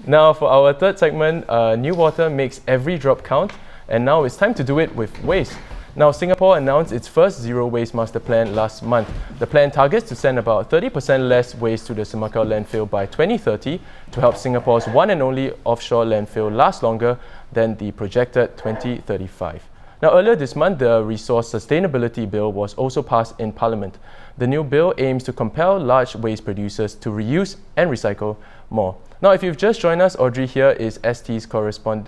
Now for our third segment, newater makes every drop count, and now it's time to do it with waste. Now Singapore announced its first zero waste master plan last month. The plan targets to send about 30% less waste to the Semakau landfill by 2030 to help Singapore's one and only offshore landfill last longer than the projected 2035. Now earlier this month, the Resource Sustainability Bill was also passed in Parliament. The new bill aims to compel large waste producers to reuse and recycle more. Now, if you've just joined us, Audrey here is ST's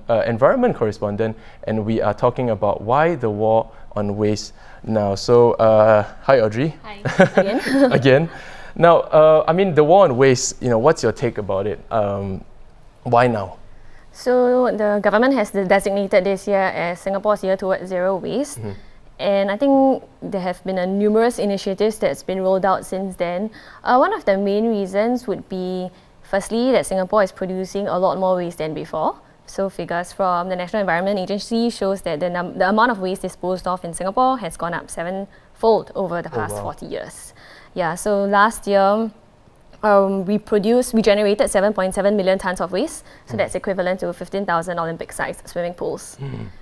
environment correspondent, and we are talking about why the war on waste now. So, hi Audrey. Hi, again. Again. Now, I mean, the war on waste, what's your take about it? Why now? So the government has designated this year as Singapore's year towards zero waste. And I think there have been numerous initiatives that's been rolled out since then. One of the main reasons would be, firstly, that Singapore is producing a lot more waste than before. So figures from the National Environment Agency shows that the amount of waste disposed of in Singapore has gone up 7-fold over the past 40 years. Yeah, so last year, we generated 7.7 million tons of waste. So that's equivalent to 15,000 Olympic-sized swimming pools.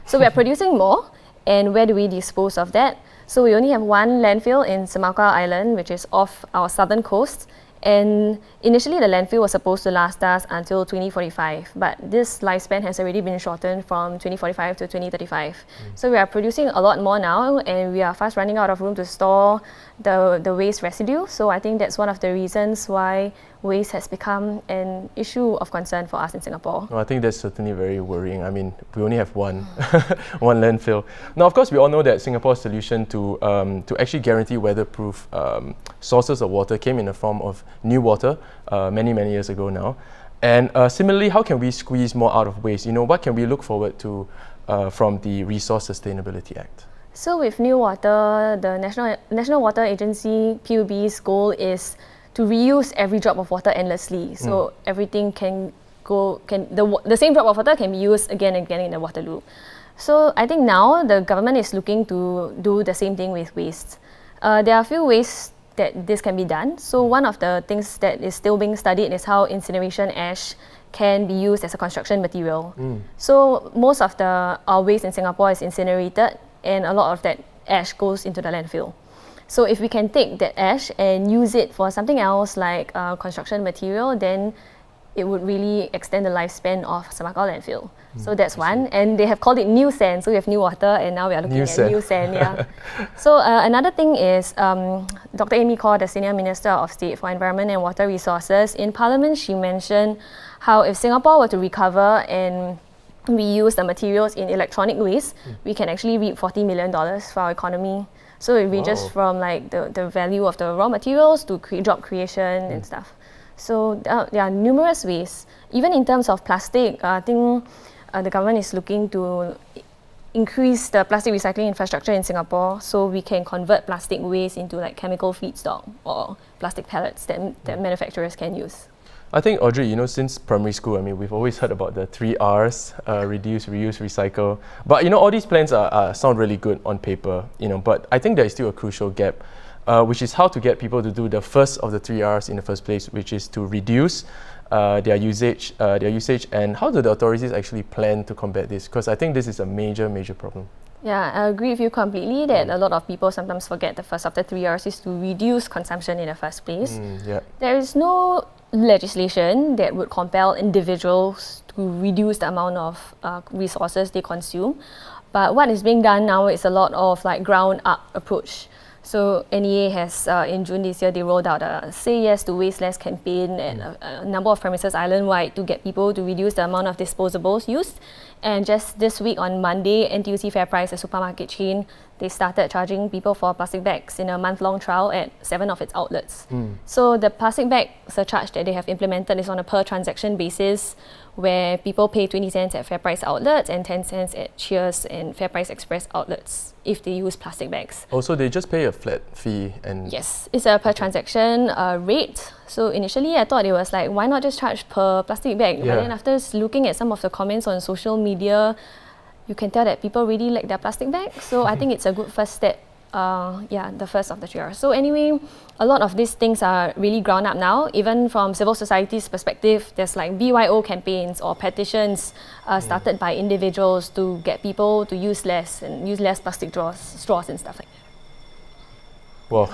So we are producing more. And where do we dispose of that? So we only have one landfill in Semakau Island, which is off our southern coast. And initially the landfill was supposed to last us until 2045, but this lifespan has already been shortened from 2045 to 2035. So we are producing a lot more now, and we are fast running out of room to store the waste residue. So I think that's one of the reasons why waste has become an issue of concern for us in Singapore. Well, I think that's certainly very worrying. I mean, we only have one landfill. Now, of course, we all know that Singapore's solution to actually guarantee weatherproof sources of water came in the form of newater many years ago now. And similarly, how can we squeeze more out of waste? What can we look forward to from the Resource Sustainability Act? So with newater, the National Water Agency, PUB's goal is to reuse every drop of water endlessly. So everything the same drop of water can be used again and again in the water loop. So I think now the government is looking to do the same thing with waste. There are a few ways that this can be done. So one of the things that is still being studied is how incineration ash can be used as a construction material. So most of our waste in Singapore is incinerated, and a lot of that ash goes into the landfill. So if we can take that ash and use it for something else like construction material, then it would really extend the lifespan of Semakau landfill. So that's one. And they have called it new sand. So we have newater, and now we are looking at new sand. Yeah. So another thing is Dr. Amy Khor, the Senior Minister of State for Environment and Water Resources, in Parliament she mentioned how if Singapore were to recover and reuse the materials in electronic waste, we can actually reap $40 million for our economy. So it ranges from like the value of the raw materials to job creation and stuff. So there are numerous ways. Even in terms of plastic, I think the government is looking to increase the plastic recycling infrastructure in Singapore, so we can convert plastic waste into like chemical feedstock or plastic pellets that manufacturers can use. I think, Audrey, since primary school, I mean, we've always heard about the 3 Rs, reduce, reuse, recycle. But, all these plans sound really good on paper, but I think there is still a crucial gap, which is how to get people to do the first of the 3 Rs in the first place, which is to reduce their usage, and how do the authorities actually plan to combat this? Because I think this is a major problem. Yeah, I agree with you completely that a lot of people sometimes forget the first of the 3 Rs is to reduce consumption in the first place. There is no legislation that would compel individuals to reduce the amount of resources they consume. But what is being done now is a lot of like ground up approach. So NEA has, in June this year, they rolled out a Say Yes to Waste Less campaign at a number of premises island-wide to get people to reduce the amount of disposables used. And just this week on Monday, NTUC FairPrice, a supermarket chain, they started charging people for plastic bags in a month-long trial at 7 of its outlets. So the plastic bag surcharge that they have implemented is on a per-transaction basis, where people pay 20 cents at FairPrice outlets and 10 cents at Cheers and FairPrice Express outlets if they use plastic bags. Also, they just pay a flat fee and... Yes, it's a per-transaction rate. So initially, I thought it was like, why not just charge per plastic bag? But then after looking at some of the comments on social media, you can tell that people really like their plastic bags. So I think it's a good first step the first of the 3 Rs. So anyway, a lot of these things are really ground up now. Even from civil society's perspective, there's like BYO campaigns or petitions started by individuals to get people to use less and use less plastic straws and stuff like that. Well,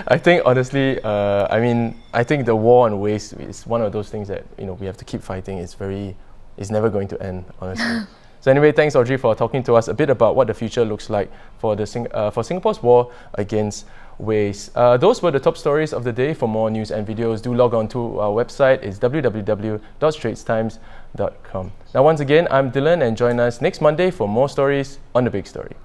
I think honestly, I think the war on waste is one of those things that we have to keep fighting. It's never going to end, honestly. So anyway, thanks Audrey for talking to us a bit about what the future looks like for Singapore's war against waste. Those were the top stories of the day. For more news and videos, do log on to our website. It's www.straitstimes.com. Now once again, I'm Dylan, and join us next Monday for more stories on The Big Story.